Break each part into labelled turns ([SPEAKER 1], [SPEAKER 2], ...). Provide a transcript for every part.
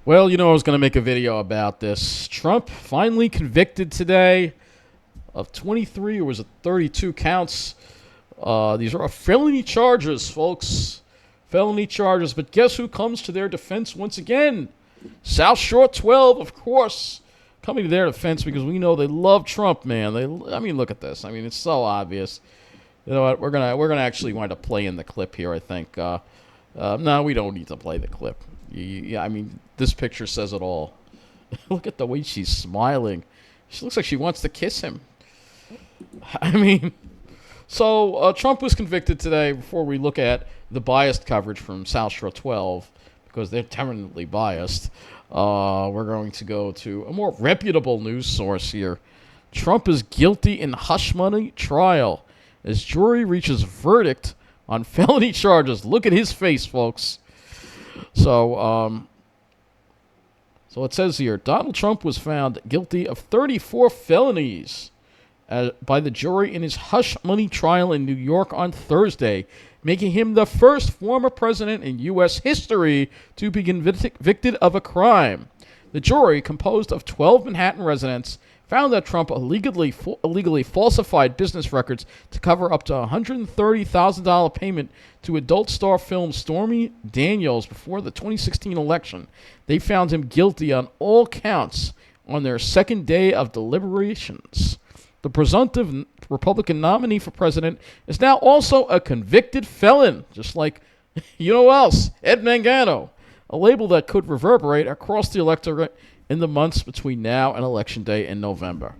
[SPEAKER 1] Well, I was going to make a video about this. Trump finally convicted today of 23 or was it 32 counts. These are felony charges, folks. Felony charges. But guess who comes to their defense once again? South Shore 12, of course, coming to their defense because we know they love Trump, man. Look at this. It's so obvious. You know what? We're gonna actually wind up playing the clip here. I think. No, we don't need to play the clip. This picture says it all. Look at the way she's smiling. She looks like she wants to kiss him. Trump was convicted today. Before we look at the biased coverage from South Shore 12, because they're terminally biased, we're going to go to a more reputable news source here. Trump is guilty in hush money trial as jury reaches verdict on felony charges. Look at his face, folks. So it says here, Donald Trump was found guilty of 34 felonies by the jury in his hush money trial in New York on Thursday, making him the first former president in U.S. history to be convicted of a crime. The jury, composed of 12 Manhattan residents, found that Trump illegally falsified business records to cover up to $130,000 payment to adult star film Stormy Daniels before the 2016 election. They found him guilty on all counts on their second day of deliberations. The presumptive Republican nominee for president is now also a convicted felon, just like, who else? Ed Mangano, a label that could reverberate across the electorate in the months between now and Election Day in November.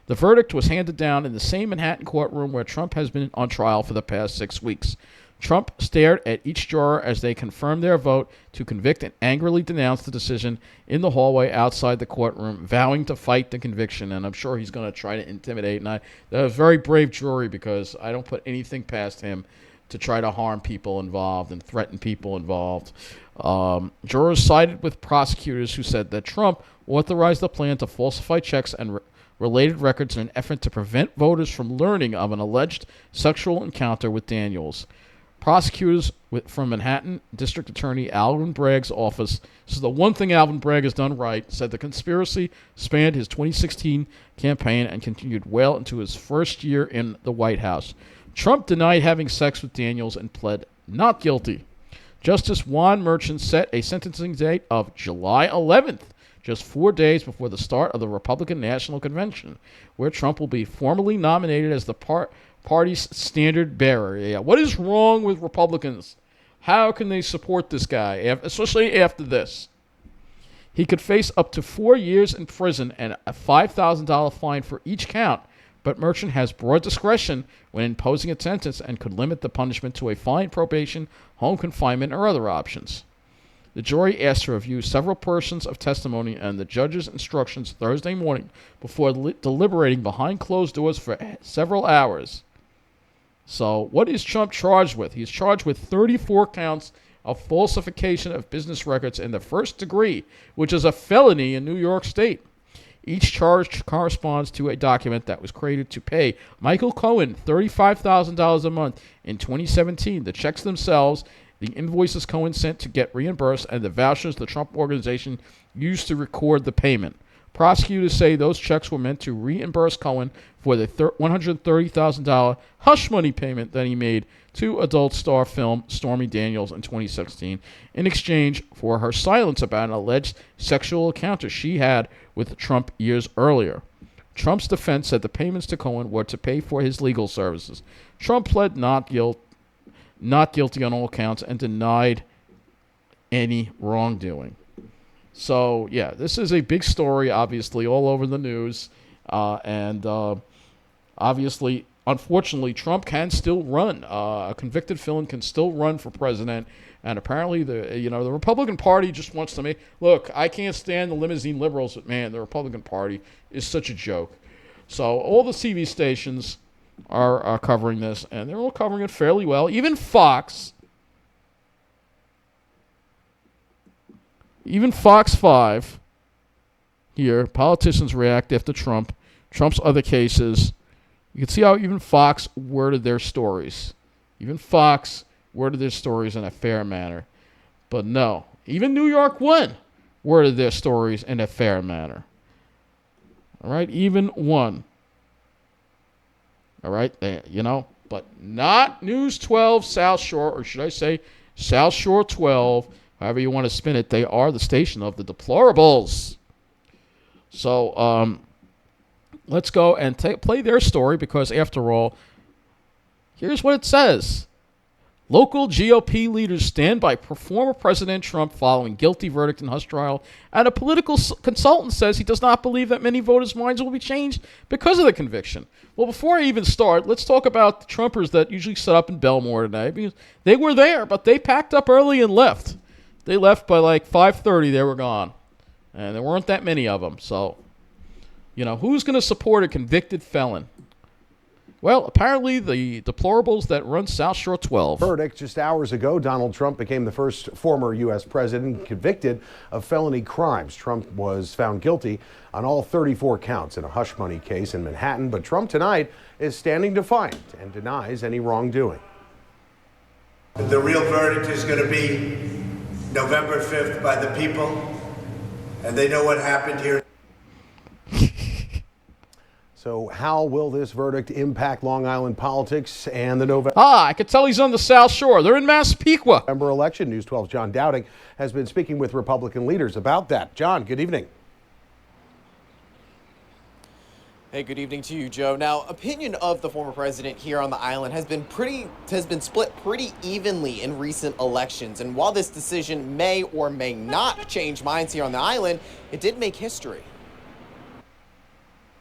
[SPEAKER 1] The verdict was handed down in the same Manhattan courtroom where Trump has been on trial for the past 6 weeks. Trump stared at each juror as they confirmed their vote to convict and angrily denounced the decision in the hallway outside the courtroom, vowing to fight the conviction. And I'm sure he's going to try to intimidate. And that was a very brave jury, because I don't put anything past him to try to harm people involved and threaten people involved. Jurors sided with prosecutors who said that Trump authorized the plan to falsify checks and related records in an effort to prevent voters from learning of an alleged sexual encounter with Daniels. Prosecutors from Manhattan District Attorney Alvin Bragg's office, this is the one thing Alvin Bragg has done right, said the conspiracy spanned his 2016 campaign and continued well into his first year in the White House. Trump denied having sex with Daniels and pled not guilty. Justice Juan Merchan set a sentencing date of July 11th, just 4 days before the start of the Republican National Convention, where Trump will be formally nominated as the party's standard bearer. Yeah, what is wrong with Republicans? How can they support this guy, especially after this? He could face up to 4 years in prison and a $5,000 fine for each count, but Merchant has broad discretion when imposing a sentence and could limit the punishment to a fine, probation, home confinement, or other options. The jury asked to review several portions of testimony and the judge's instructions Thursday morning before deliberating behind closed doors for several hours. So, what is Trump charged with? He's charged with 34 counts of falsification of business records in the first degree, which is a felony in New York State. Each charge corresponds to a document that was created to pay Michael Cohen $35,000 a month in 2017. The checks themselves, the invoices Cohen sent to get reimbursed, and the vouchers the Trump organization used to record the payment. Prosecutors say those checks were meant to reimburse Cohen for the $130,000 hush money payment that he made to adult star film Stormy Daniels in 2016 in exchange for her silence about an alleged sexual encounter she had with Trump years earlier. Trump's defense said the payments to Cohen were to pay for his legal services. Trump pled not guilty on all counts and denied any wrongdoing. So, yeah, this is a big story, obviously, all over the news. Obviously, unfortunately, Trump can still run. A convicted felon can still run for president. And apparently, the Republican Party just wants to make... Look, I can't stand the limousine liberals, but, man, the Republican Party is such a joke. So all the TV stations are covering this, and they're all covering it fairly well. Even Fox 5 here, politicians react after Trump's other cases. You can see how even Fox worded their stories. Even Fox worded their stories in a fair manner. But no, even New York One worded their stories in a fair manner. All right, even one. All right, but not News 12 South Shore, or should I say South Shore 12, however you want to spin it. They are the station of the deplorables. So let's go and play their story, because after all, here's what it says. Local GOP leaders stand by former President Trump following guilty verdict in Hush trial, and a political consultant says he does not believe that many voters' minds will be changed because of the conviction. Well, before I even start, let's talk about the Trumpers that usually set up in Belmore today, because they were there, but they packed up early and left. They left by like 5:30. They were gone, and there weren't that many of them. So, who's going to support a convicted felon? Well, apparently the deplorables that run South Shore 12.
[SPEAKER 2] Verdict just hours ago, Donald Trump became the first former U.S. president convicted of felony crimes. Trump was found guilty on all 34 counts in a hush money case in Manhattan, but Trump tonight is standing defiant and denies any wrongdoing.
[SPEAKER 3] The real verdict is going to be November 5th by the people, and they know what happened here.
[SPEAKER 2] So how will this verdict impact Long Island politics and the November
[SPEAKER 1] I could tell he's on the South Shore. They're in Massapequa.
[SPEAKER 2] election? News 12's John Dowding has been speaking with Republican leaders about that. John, good evening.
[SPEAKER 4] Hey, good evening to you, Joe. Now, opinion of the former president here on the island has been split pretty evenly in recent elections. And while this decision may or may not change minds here on the island, it did make history.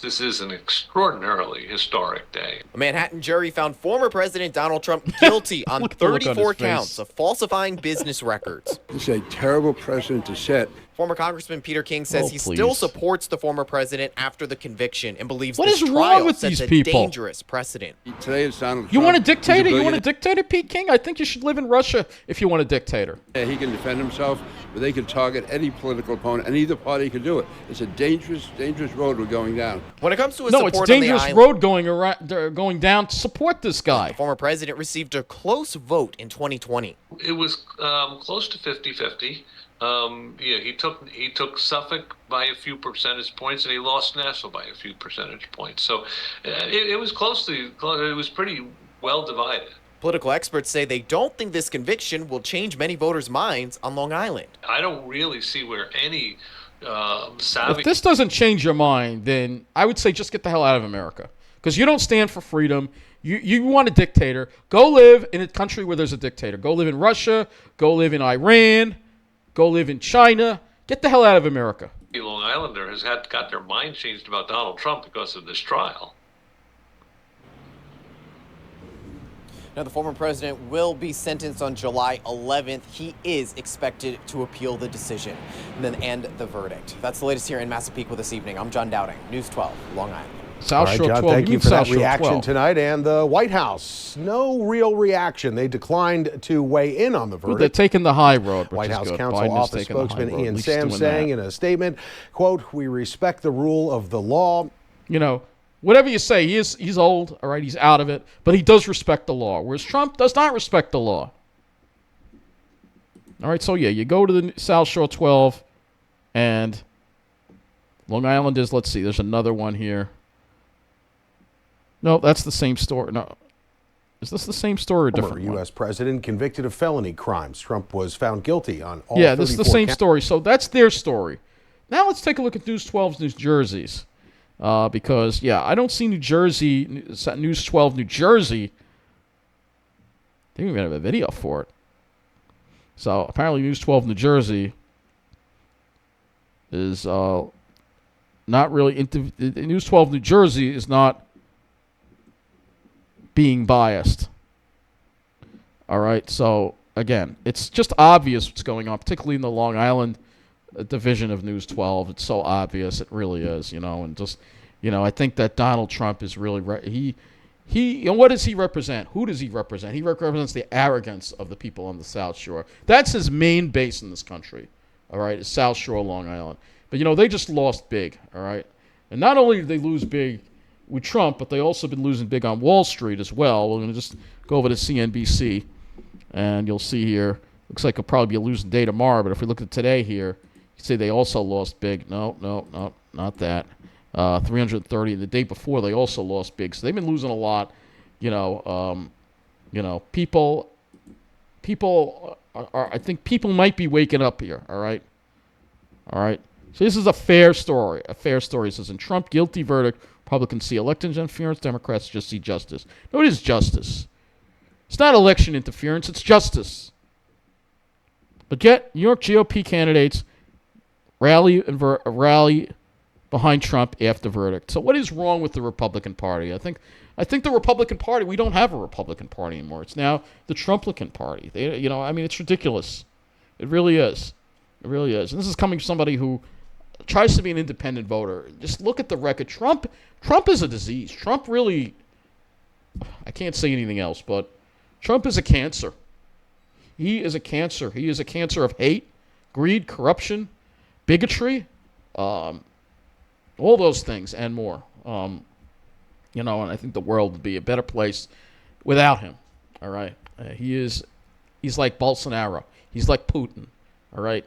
[SPEAKER 5] This is an extraordinarily historic day.
[SPEAKER 4] A Manhattan jury found former President Donald Trump guilty on 34 counts of falsifying business records.
[SPEAKER 6] This is a terrible precedent to set.
[SPEAKER 4] Former Congressman Peter King says he
[SPEAKER 1] please.
[SPEAKER 4] still supports the former president after the conviction and believes
[SPEAKER 1] What
[SPEAKER 4] this
[SPEAKER 1] is wrong
[SPEAKER 4] trial
[SPEAKER 1] with
[SPEAKER 4] sets
[SPEAKER 1] these
[SPEAKER 4] a
[SPEAKER 1] people?
[SPEAKER 4] dangerous precedent.
[SPEAKER 6] Today it's Donald Trump.
[SPEAKER 1] You want a
[SPEAKER 6] He's a
[SPEAKER 1] dictator? You want a
[SPEAKER 6] billionaire.
[SPEAKER 1] dictator, Pete King? I think you should live in Russia if you want a dictator.
[SPEAKER 6] He can defend himself, but they can target any political opponent, and either party can do it. It's a dangerous, dangerous road we're going down.
[SPEAKER 4] When it comes to his
[SPEAKER 1] No,
[SPEAKER 4] support
[SPEAKER 1] it's a dangerous
[SPEAKER 4] on the
[SPEAKER 1] road going down to support this guy.
[SPEAKER 4] the former president received a close vote in 2020.
[SPEAKER 5] It was close to 50-50. He took Suffolk by a few percentage points, and he lost Nassau by a few percentage points. So it was it was pretty well divided.
[SPEAKER 4] Political experts say they don't think this conviction will change many voters' minds on Long Island.
[SPEAKER 5] I don't really see where any savvy.
[SPEAKER 1] If this doesn't change your mind, then I would say just get the hell out of America, because you don't stand for freedom. You want a dictator. Go live in a country where there's a dictator. Go live in Russia. Go live in Iran. Go live in China. Get the hell out of America.
[SPEAKER 5] Long Islander has got their mind changed about Donald Trump because of this trial.
[SPEAKER 4] Now, the former president will be sentenced on July 11th. He is expected to appeal the decision and the verdict. That's the latest here in Massapequa this evening. I'm John Dowding, News 12, Long Island.
[SPEAKER 1] South
[SPEAKER 2] All right,
[SPEAKER 1] Shore
[SPEAKER 2] John,
[SPEAKER 1] 12.
[SPEAKER 2] thank you for
[SPEAKER 1] South
[SPEAKER 2] that
[SPEAKER 1] Shore
[SPEAKER 2] reaction
[SPEAKER 1] 12.
[SPEAKER 2] tonight. And the White House, no real reaction. They declined to weigh in on the
[SPEAKER 1] Well,
[SPEAKER 2] verdict.
[SPEAKER 1] they're taking the high road, which
[SPEAKER 2] White
[SPEAKER 1] is
[SPEAKER 2] House
[SPEAKER 1] good.
[SPEAKER 2] Counsel
[SPEAKER 1] Biden is
[SPEAKER 2] Office
[SPEAKER 1] taking the high
[SPEAKER 2] spokesman
[SPEAKER 1] road. At
[SPEAKER 2] Ian
[SPEAKER 1] least
[SPEAKER 2] Sam
[SPEAKER 1] doing
[SPEAKER 2] saying
[SPEAKER 1] that.
[SPEAKER 2] in a statement, quote, "We respect the rule of the law."
[SPEAKER 1] Whatever you say, he's old, all right, he's out of it, but he does respect the law, whereas Trump does not respect the law. All right, so yeah, you go to the South Shore 12, and Long Island is, let's see, there's another one here. No, that's the same story. No. Is this the same story or
[SPEAKER 2] Former
[SPEAKER 1] different one?
[SPEAKER 2] U.S. president convicted of felony crimes. Trump was found guilty on all
[SPEAKER 1] Yeah, this is the
[SPEAKER 2] 34
[SPEAKER 1] same story. So that's their story. Now let's take a look at News 12's New Jersey's. Because, yeah, I don't see New Jersey, News 12 New Jersey. They don't even have a video for it. So apparently News 12 New Jersey is not really News 12 New Jersey is not being biased. All right, so again, it's just obvious what's going on, particularly in the Long Island division of News 12. It's so obvious, it really is, and just, I think that Donald Trump is really he what does he represent? Who does he represent? He represents the arrogance of the people on the South Shore. That's his main base in this country. All right, it's South Shore, Long Island. But they just lost big. All right, and not only did they lose big with Trump, but they also been losing big on Wall Street as well. We're going to just go over to CNBC, and you'll see here. Looks like it'll probably be a losing day tomorrow, but if we look at today here, You say they also lost big. No, not that. 330. The day before, they also lost big. So they've been losing a lot. People are. I think people might be waking up here. All right. So this is a fair story. A fair story. It says in Trump guilty verdict, Republicans see election interference. Democrats just see justice. No, it is justice. It's not election interference. It's justice. But yet, New York GOP candidates rally behind Trump after verdict. So what is wrong with the Republican Party? I think the Republican Party, we don't have a Republican Party anymore. It's now the Trumplican Party. It's ridiculous. It really is. It really is. And this is coming from somebody who tries to be an independent voter. Just look at the record. Trump is a disease. Trump really, I can't say anything else, but Trump is a cancer. He is a cancer. He is a cancer of hate, greed, corruption, bigotry, all those things and more. And I think the world would be a better place without him. All right. He's like Bolsonaro. He's like Putin. All right.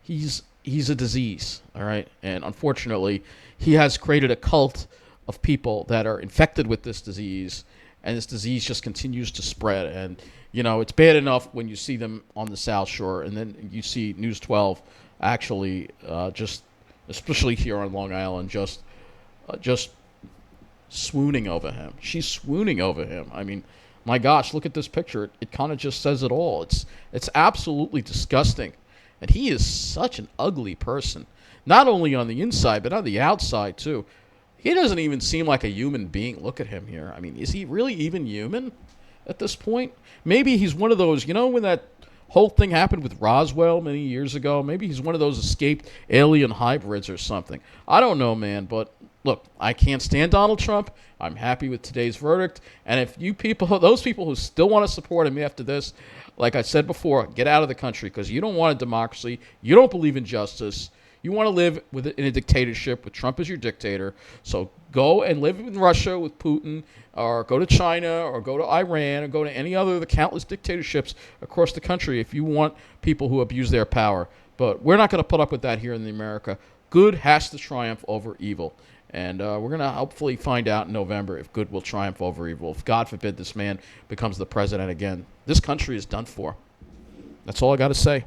[SPEAKER 1] He's a disease. All right. And unfortunately, he has created a cult of people that are infected with this disease, and this disease just continues to spread. And it's bad enough when you see them on the South Shore, and then you see News 12 actually just, especially here on Long Island, just swooning over him. She's swooning over him. I mean, my gosh, look at this picture. It kind of just says it all. It's absolutely disgusting. And he is such an ugly person, not only on the inside, but on the outside, too. He doesn't even seem like a human being. Look at him here. I mean, is he really even human at this point? Maybe he's one of those, when that whole thing happened with Roswell many years ago, maybe he's one of those escaped alien hybrids or something. I don't know, man, but look, I can't stand Donald Trump. I'm happy with today's verdict. And if those people who still want to support him after this, like I said before, get out of the country because you don't want a democracy. You don't believe in justice. You want to live in a dictatorship with Trump as your dictator. So go and live in Russia with Putin, or go to China, or go to Iran, or go to any other of the countless dictatorships across the country if you want people who abuse their power. But we're not going to put up with that here in America. Good has to triumph over evil. And we're going to hopefully find out in November if good will triumph over evil. If, God forbid, this man becomes the president again, this country is done for. That's all I got to say.